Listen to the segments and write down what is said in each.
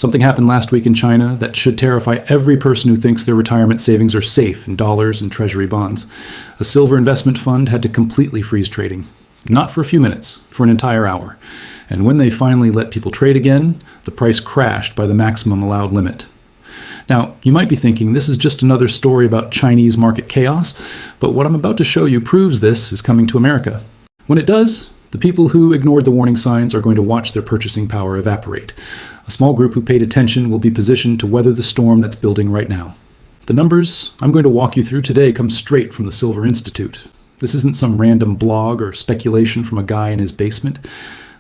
Something happened last week in China that should terrify every person who thinks their retirement savings are safe in dollars and treasury bonds. A silver investment fund had to completely freeze trading. Not for a few minutes, for an entire hour. And when they finally let people trade again, the price crashed by the maximum allowed limit. Now, you might be thinking this is just another story about Chinese market chaos, but what I'm about to show you proves this is coming to America. When it does, the people who ignored the warning signs are going to watch their purchasing power evaporate. A small group who paid attention will be positioned to weather the storm that's building right now. The numbers I'm going to walk you through today come straight from the Silver Institute. This isn't some random blog or speculation from a guy in his basement.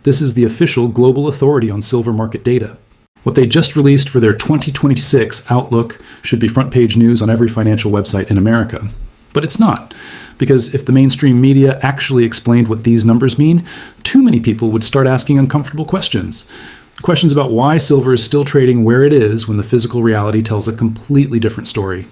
This is the official global authority on silver market data. What they just released for their 2026 outlook should be front page news on every financial website in America. But it's not, because if the mainstream media actually explained what these numbers mean, too many people would start asking uncomfortable questions. Questions about why silver is still trading where it is when the physical reality tells a completely different story.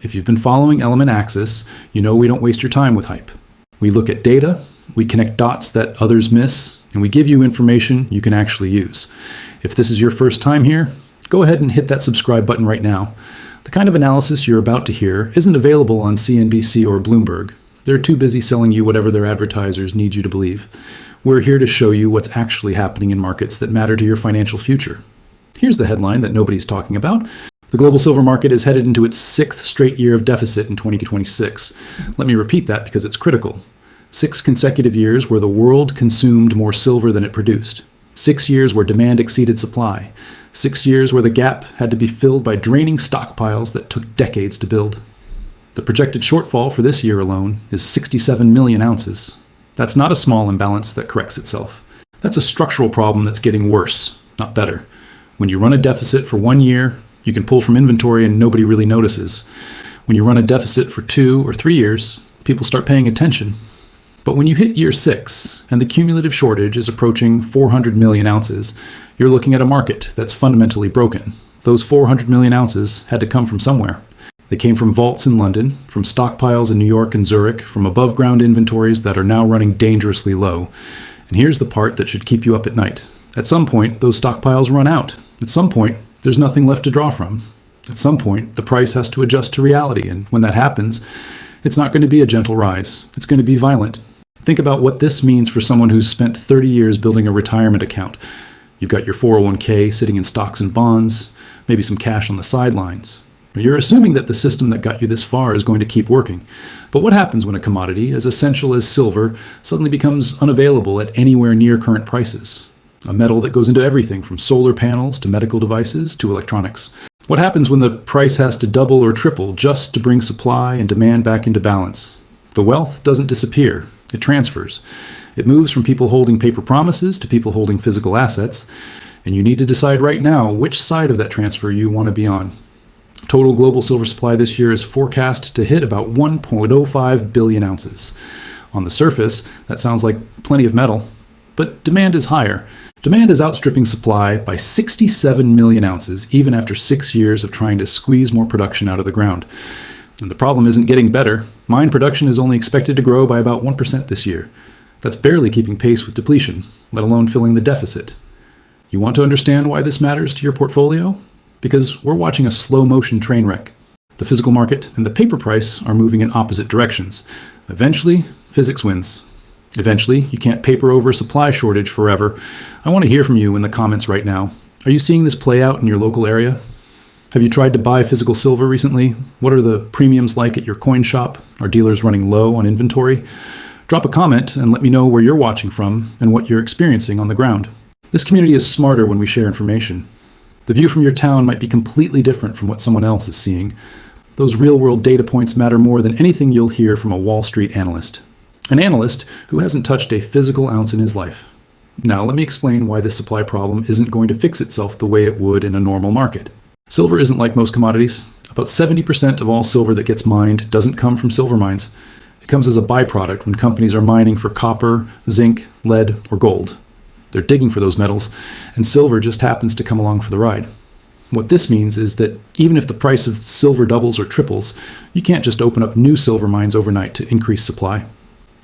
If you've been following Element Axis, you know we don't waste your time with hype. We look at data, we connect dots that others miss, and we give you information you can actually use. If this is your first time here, go ahead and hit that subscribe button right now. The kind of analysis you're about to hear isn't available on CNBC or Bloomberg. They're too busy selling you whatever their advertisers need you to believe. We're here to show you what's actually happening in markets that matter to your financial future. Here's the headline that nobody's talking about. The global silver market is headed into its 6th straight year of deficit in 2026. Let me repeat that because it's critical. 6 consecutive years where the world consumed more silver than it produced. 6 years where demand exceeded supply. 6 years where the gap had to be filled by draining stockpiles that took decades to build. The projected shortfall for this year alone is 67 million ounces. That's not a small imbalance that corrects itself. That's a structural problem that's getting worse, not better. When you run a deficit for 1 year, you can pull from inventory and nobody really notices. When you run a deficit for 2 or 3 years, people start paying attention. But when you hit year 6 and the cumulative shortage is approaching 400 million ounces, you're looking at a market that's fundamentally broken. Those 400 million ounces had to come from somewhere. They came from vaults in London, from stockpiles in New York and Zurich, from above-ground inventories that are now running dangerously low. And here's the part that should keep you up at night. At some point, those stockpiles run out. At some point, there's nothing left to draw from. At some point, the price has to adjust to reality, and when that happens, it's not going to be a gentle rise. It's going to be violent. Think about what this means for someone who's spent 30 years building a retirement account. You've got your 401k sitting in stocks and bonds, maybe some cash on the sidelines. You're assuming that the system that got you this far is going to keep working. But what happens when a commodity as essential as silver suddenly becomes unavailable at anywhere near current prices? A metal that goes into everything from solar panels to medical devices to electronics. What happens when the price has to double or triple just to bring supply and demand back into balance? The wealth doesn't disappear. It transfers. It moves from people holding paper promises to people holding physical assets, and you need to decide right now which side of that transfer you want to be on. Total global silver supply this year is forecast to hit about 1.05 billion ounces. On the surface, that sounds like plenty of metal, but demand is higher. Demand is outstripping supply by 67 million ounces, even after 6 years of trying to squeeze more production out of the ground. And the problem isn't getting better. Mine production is only expected to grow by about 1% this year. That's barely keeping pace with depletion, let alone filling the deficit. You want to understand why this matters to your portfolio? Because we're watching a slow-motion train wreck. The physical market and the paper price are moving in opposite directions. Eventually, physics wins. Eventually, you can't paper over a supply shortage forever. I want to hear from you in the comments right now. Are you seeing this play out in your local area? Have you tried to buy physical silver recently? What are the premiums like at your coin shop? Are dealers running low on inventory? Drop a comment and let me know where you're watching from and what you're experiencing on the ground. This community is smarter when we share information. The view from your town might be completely different from what someone else is seeing. Those real-world data points matter more than anything you'll hear from a Wall Street analyst. An analyst who hasn't touched a physical ounce in his life. Now let me explain why this supply problem isn't going to fix itself the way it would in a normal market. Silver isn't like most commodities. About 70% of all silver that gets mined doesn't come from silver mines. It comes as a byproduct when companies are mining for copper, zinc, lead, or gold. They're digging for those metals, and silver just happens to come along for the ride. What this means is that even if the price of silver doubles or triples, you can't just open up new silver mines overnight to increase supply.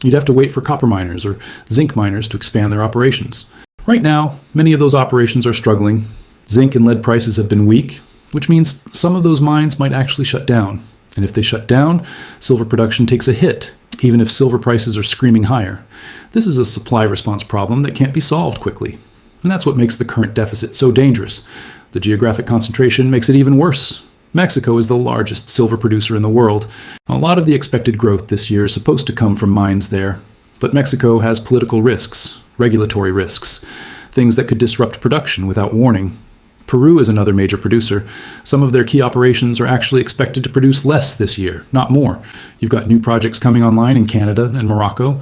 You'd have to wait for copper miners or zinc miners to expand their operations. Right now, many of those operations are struggling. Zinc and lead prices have been weak, which means some of those mines might actually shut down. And if they shut down, silver production takes a hit, even if silver prices are screaming higher. This is a supply response problem that can't be solved quickly. And that's what makes the current deficit so dangerous. The geographic concentration makes it even worse. Mexico is the largest silver producer in the world. A lot of the expected growth this year is supposed to come from mines there. But Mexico has political risks, regulatory risks, things that could disrupt production without warning. Peru is another major producer. Some of their key operations are actually expected to produce less this year, not more. You've got new projects coming online in Canada and Morocco,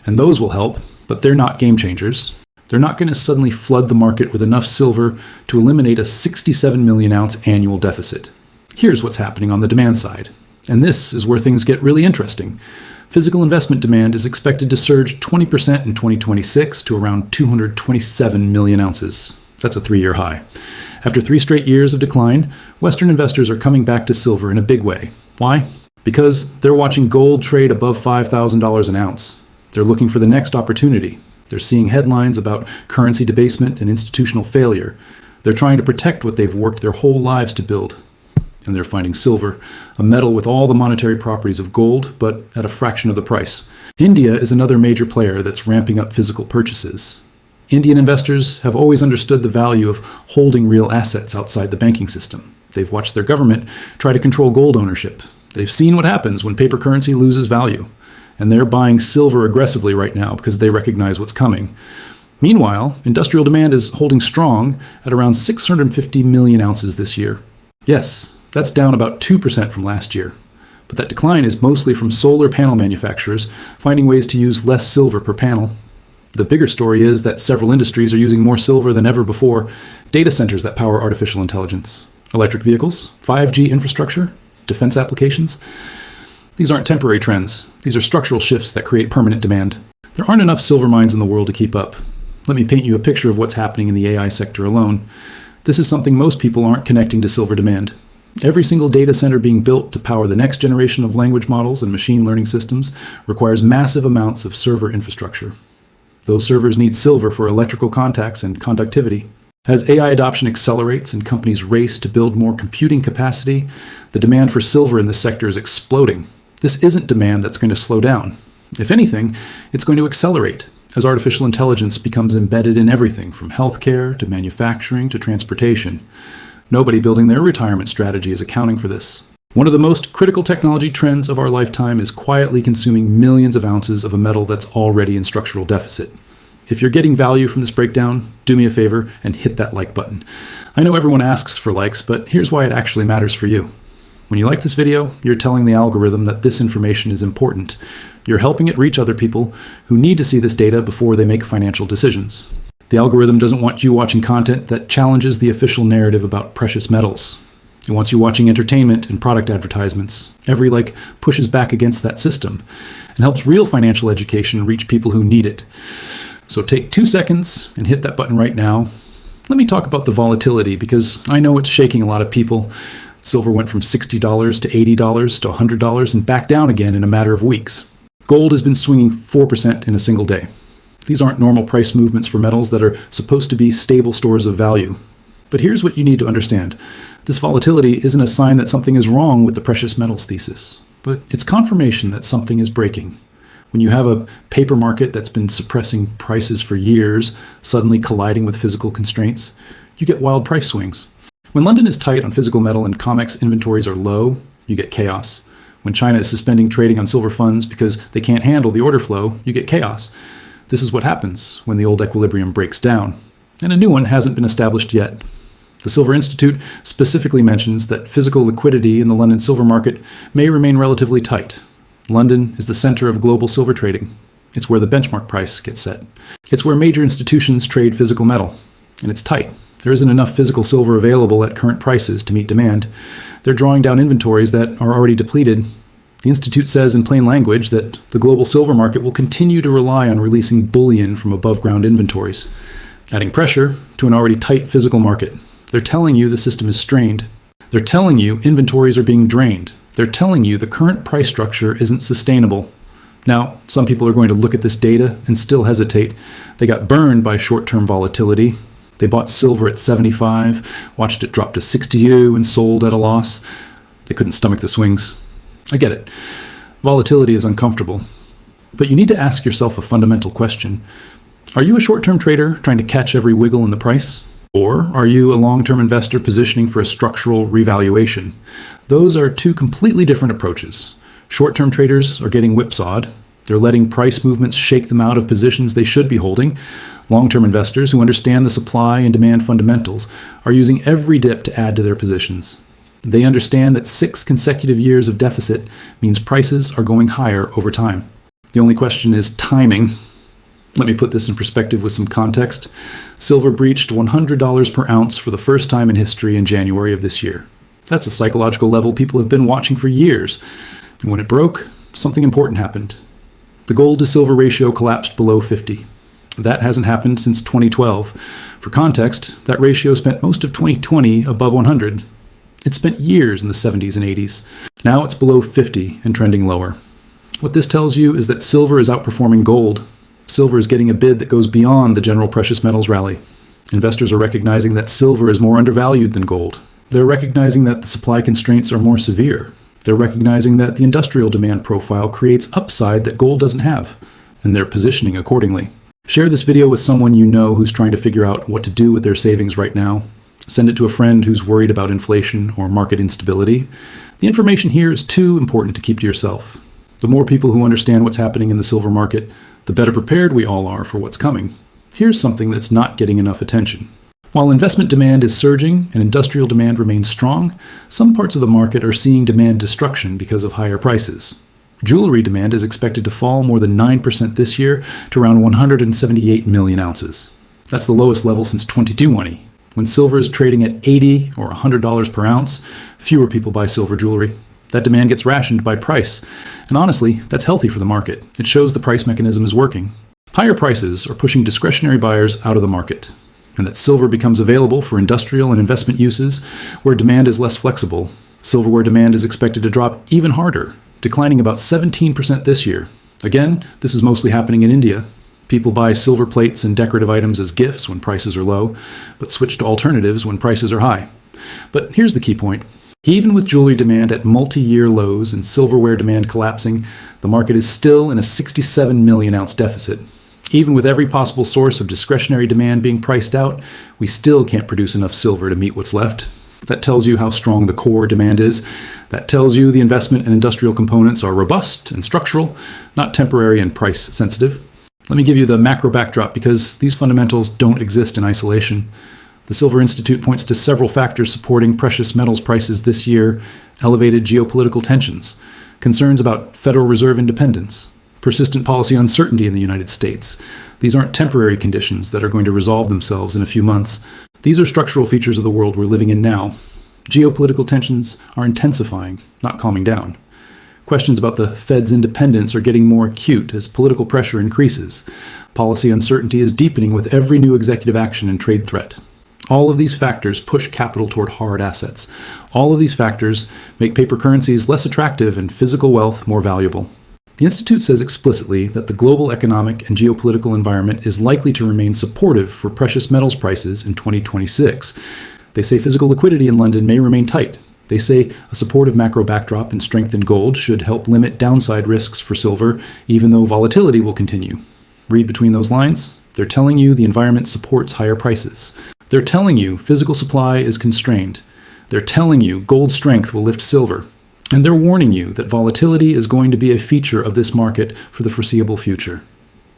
and those will help, but they're not game changers. They're not going to suddenly flood the market with enough silver to eliminate a 67 million ounce annual deficit. Here's what's happening on the demand side. And this is where things get really interesting. Physical investment demand is expected to surge 20% in 2026 to around 227 million ounces. That's a 3-year high. After 3 straight years of decline, Western investors are coming back to silver in a big way. Why? Because they're watching gold trade above $5,000 an ounce. They're looking for the next opportunity. They're seeing headlines about currency debasement and institutional failure. They're trying to protect what they've worked their whole lives to build. And they're finding silver, a metal with all the monetary properties of gold, but at a fraction of the price. India is another major player that's ramping up physical purchases. Indian investors have always understood the value of holding real assets outside the banking system. They've watched their government try to control gold ownership. They've seen what happens when paper currency loses value. And they're buying silver aggressively right now because they recognize what's coming. Meanwhile, industrial demand is holding strong at around 650 million ounces this year. Yes, that's down about 2% from last year. But that decline is mostly from solar panel manufacturers finding ways to use less silver per panel. The bigger story is that several industries are using more silver than ever before. Data centers that power artificial intelligence, electric vehicles, 5G infrastructure, defense applications. These aren't temporary trends. These are structural shifts that create permanent demand. There aren't enough silver mines in the world to keep up. Let me paint you a picture of what's happening in the AI sector alone. This is something most people aren't connecting to silver demand. Every single data center being built to power the next generation of language models and machine learning systems requires massive amounts of server infrastructure. Those servers need silver for electrical contacts and conductivity. As AI adoption accelerates and companies race to build more computing capacity, the demand for silver in this sector is exploding. This isn't demand that's going to slow down. If anything, it's going to accelerate as artificial intelligence becomes embedded in everything from healthcare to manufacturing to transportation. Nobody building their retirement strategy is accounting for this. One of the most critical technology trends of our lifetime is quietly consuming millions of ounces of a metal that's already in structural deficit. If you're getting value from this breakdown, do me a favor and hit that like button. I know everyone asks for likes, but here's why it actually matters for you. When you like this video, you're telling the algorithm that this information is important. You're helping it reach other people who need to see this data before they make financial decisions. The algorithm doesn't want you watching content that challenges the official narrative about precious metals. It wants you watching entertainment and product advertisements. Every like pushes back against that system and helps real financial education reach people who need it. So take 2 seconds and hit that button right now. Let me talk about the volatility because I know it's shaking a lot of people. Silver went from $60 to $80 to $100 and back down again in a matter of weeks. Gold has been swinging 4% in a single day. These aren't normal price movements for metals that are supposed to be stable stores of value. But here's what you need to understand. This volatility isn't a sign that something is wrong with the precious metals thesis, but it's confirmation that something is breaking. When you have a paper market that's been suppressing prices for years, suddenly colliding with physical constraints, you get wild price swings. When London is tight on physical metal and COMEX inventories are low, you get chaos. When China is suspending trading on silver funds because they can't handle the order flow, you get chaos. This is what happens when the old equilibrium breaks down. And a new one hasn't been established yet. The Silver Institute specifically mentions that physical liquidity in the London silver market may remain relatively tight. London is the center of global silver trading. It's where the benchmark price gets set. It's where major institutions trade physical metal. And it's tight. There isn't enough physical silver available at current prices to meet demand. They're drawing down inventories that are already depleted. The Institute says in plain language that the global silver market will continue to rely on releasing bullion from above-ground inventories, adding pressure to an already tight physical market. They're telling you the system is strained. They're telling you inventories are being drained. They're telling you the current price structure isn't sustainable. Now, some people are going to look at this data and still hesitate. They got burned by short-term volatility. They bought silver at 75, watched it drop to 60 U, and sold at a loss. They couldn't stomach the swings. I get it. Volatility is uncomfortable. But you need to ask yourself a fundamental question. Are you a short-term trader trying to catch every wiggle in the price? Or are you a long-term investor positioning for a structural revaluation? Those are two completely different approaches. Short-term traders are getting whipsawed. They're letting price movements shake them out of positions they should be holding. Long-term investors who understand the supply and demand fundamentals are using every dip to add to their positions. They understand that 6 consecutive years of deficit means prices are going higher over time. The only question is timing. Let me put this in perspective with some context. Silver breached $100 per ounce for the first time in history in January of this year. That's a psychological level people have been watching for years. And when it broke, something important happened. The gold to silver ratio collapsed below 50. That hasn't happened since 2012. For context, that ratio spent most of 2020 above 100. It spent years in the 70s and 80s. Now it's below 50 and trending lower. What this tells you is that silver is outperforming gold. Silver is getting a bid that goes beyond the general precious metals rally. Investors are recognizing that silver is more undervalued than gold. They're recognizing that the supply constraints are more severe. They're recognizing that the industrial demand profile creates upside that gold doesn't have, and they're positioning accordingly. Share this video with someone you know who's trying to figure out what to do with their savings right now. Send it to a friend who's worried about inflation or market instability. The information here is too important to keep to yourself. The more people who understand what's happening in the silver market, the better prepared we all are for what's coming. Here's something that's not getting enough attention. While investment demand is surging and industrial demand remains strong, some parts of the market are seeing demand destruction because of higher prices. Jewelry demand is expected to fall more than 9% this year to around 178 million ounces. That's the lowest level since 2020. When silver is trading at $80 or $100 per ounce, fewer people buy silver jewelry. That demand gets rationed by price. And honestly, that's healthy for the market. It shows the price mechanism is working. Higher prices are pushing discretionary buyers out of the market, and that silver becomes available for industrial and investment uses where demand is less flexible. Silverware demand is expected to drop even harder, declining about 17% this year. Again, this is mostly happening in India. People buy silver plates and decorative items as gifts when prices are low, but switch to alternatives when prices are high. But here's the key point. Even with jewelry demand at multi-year lows and silverware demand collapsing, the market is still in a 67 million ounce deficit. Even with every possible source of discretionary demand being priced out, we still can't produce enough silver to meet what's left. That tells you how strong the core demand is. That tells you the investment and industrial components are robust and structural, not temporary and price sensitive. Let me give you the macro backdrop because these fundamentals don't exist in isolation. The Silver Institute points to several factors supporting precious metals prices this year: elevated geopolitical tensions, concerns about Federal Reserve independence, persistent policy uncertainty in the United States. These aren't temporary conditions that are going to resolve themselves in a few months. These are structural features of the world we're living in now. Geopolitical tensions are intensifying, not calming down. Questions about the Fed's independence are getting more acute as political pressure increases. Policy uncertainty is deepening with every new executive action and trade threat. All of these factors push capital toward hard assets. All of these factors make paper currencies less attractive and physical wealth more valuable. The Institute says explicitly that the global economic and geopolitical environment is likely to remain supportive for precious metals prices in 2026. They say physical liquidity in London may remain tight. They say a supportive macro backdrop and strength in gold should help limit downside risks for silver, even though volatility will continue. Read between those lines. They're telling you the environment supports higher prices. They're telling you physical supply is constrained. They're telling you gold strength will lift silver. And they're warning you that volatility is going to be a feature of this market for the foreseeable future.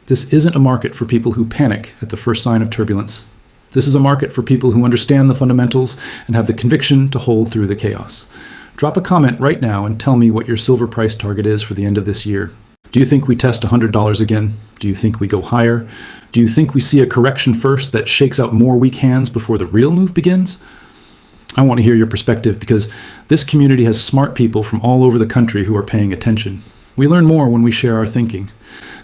This isn't a market for people who panic at the first sign of turbulence. This is a market for people who understand the fundamentals and have the conviction to hold through the chaos. Drop a comment right now and tell me what your silver price target is for the end of this year. Do you think we test $100 again? Do you think we go higher? Do you think we see a correction first that shakes out more weak hands before the real move begins? I want to hear your perspective because this community has smart people from all over the country who are paying attention. We learn more when we share our thinking.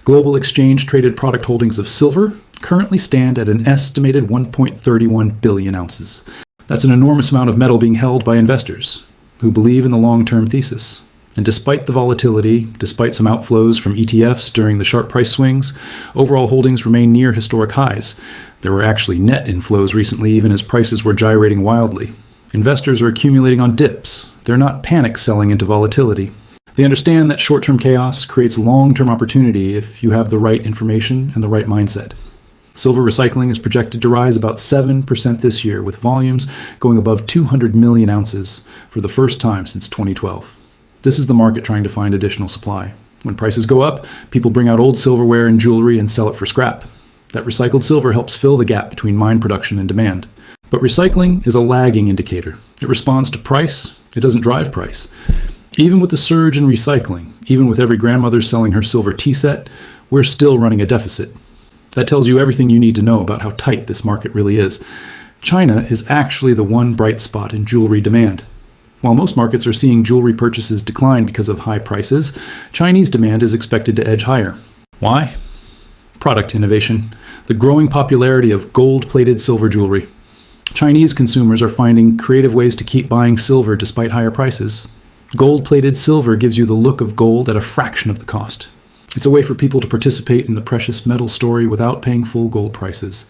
Global exchange-traded product holdings of silver currently stand at an estimated 1.31 billion ounces. That's an enormous amount of metal being held by investors who believe in the long-term thesis. And despite the volatility, despite some outflows from ETFs during the sharp price swings, overall holdings remain near historic highs. There were actually net inflows recently, even as prices were gyrating wildly. Investors are accumulating on dips. They're not panic selling into volatility. They understand that short-term chaos creates long-term opportunity if you have the right information and the right mindset. Silver recycling is projected to rise about 7% this year, with volumes going above 200 million ounces for the first time since 2012. This is the market trying to find additional supply. When prices go up, people bring out old silverware and jewelry and sell it for scrap. That recycled silver helps fill the gap between mine production and demand. But recycling is a lagging indicator. It responds to price. It doesn't drive price. Even with the surge in recycling, even with every grandmother selling her silver tea set, we're still running a deficit. That tells you everything you need to know about how tight this market really is. China is actually the one bright spot in jewelry demand. While most markets are seeing jewelry purchases decline because of high prices, Chinese demand is expected to edge higher. Why? Product innovation. The growing popularity of gold-plated silver jewelry. Chinese consumers are finding creative ways to keep buying silver despite higher prices. Gold-plated silver gives you the look of gold at a fraction of the cost. It's a way for people to participate in the precious metal story without paying full gold prices.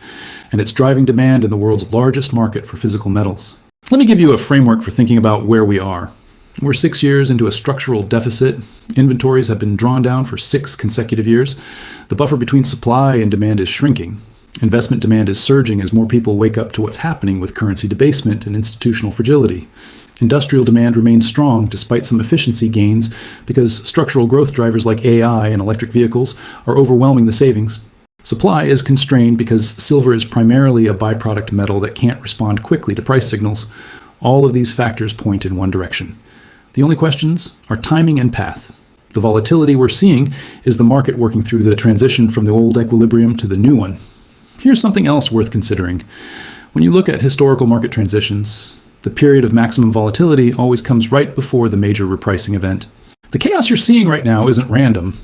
And it's driving demand in the world's largest market for physical metals. Let me give you a framework for thinking about where we are. We're 6 years into a structural deficit. Inventories have been drawn down for 6 consecutive years. The buffer between supply and demand is shrinking. Investment demand is surging as more people wake up to what's happening with currency debasement and institutional fragility. Industrial demand remains strong despite some efficiency gains because structural growth drivers like AI and electric vehicles are overwhelming the savings. Supply is constrained because silver is primarily a byproduct metal that can't respond quickly to price signals. All of these factors point in one direction. The only questions are timing and path. The volatility we're seeing is the market working through the transition from the old equilibrium to the new one. Here's something else worth considering. When you look at historical market transitions, the period of maximum volatility always comes right before the major repricing event. The chaos you're seeing right now isn't random.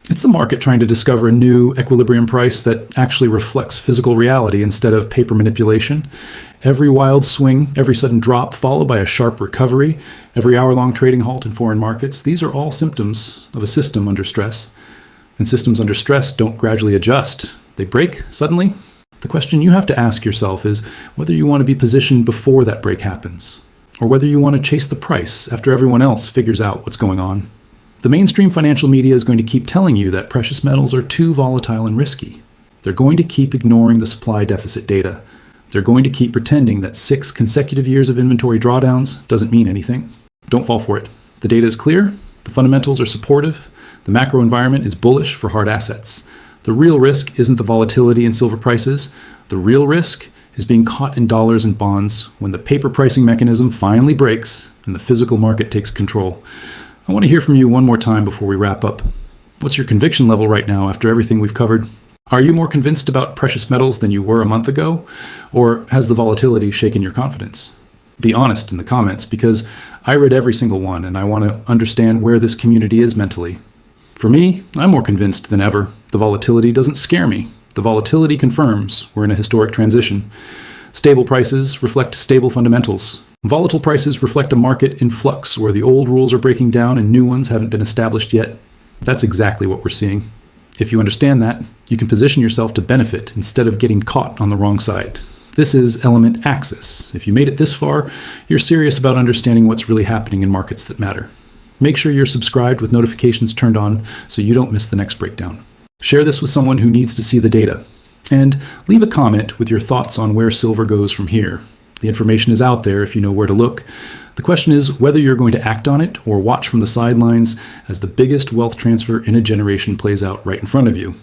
It's the market trying to discover a new equilibrium price that actually reflects physical reality instead of paper manipulation. Every wild swing, every sudden drop followed by a sharp recovery, every hour-long trading halt in foreign markets, these are all symptoms of a system under stress. And systems under stress don't gradually adjust. They break suddenly. The question you have to ask yourself is whether you want to be positioned before that break happens, or whether you want to chase the price after everyone else figures out what's going on. The mainstream financial media is going to keep telling you that precious metals are too volatile and risky. They're going to keep ignoring the supply deficit data. They're going to keep pretending that 6 consecutive years of inventory drawdowns doesn't mean anything. Don't fall for it. The data is clear. The fundamentals are supportive. The macro environment is bullish for hard assets. The real risk isn't the volatility in silver prices. The real risk is being caught in dollars and bonds when the paper pricing mechanism finally breaks and the physical market takes control. I want to hear from you one more time before we wrap up. What's your conviction level right now after everything we've covered? Are you more convinced about precious metals than you were a month ago? Or has the volatility shaken your confidence? Be honest in the comments, because I read every single one and I want to understand where this community is mentally. For me, I'm more convinced than ever. The volatility doesn't scare me. The volatility confirms we're in a historic transition. Stable prices reflect stable fundamentals. Volatile prices reflect a market in flux where the old rules are breaking down and new ones haven't been established yet. That's exactly what we're seeing. If you understand that, you can position yourself to benefit instead of getting caught on the wrong side. This is Element Axis. If you made it this far, you're serious about understanding what's really happening in markets that matter. Make sure you're subscribed with notifications turned on so you don't miss the next breakdown. Share this with someone who needs to see the data. And leave a comment with your thoughts on where silver goes from here. The information is out there if you know where to look. The question is whether you're going to act on it or watch from the sidelines as the biggest wealth transfer in a generation plays out right in front of you.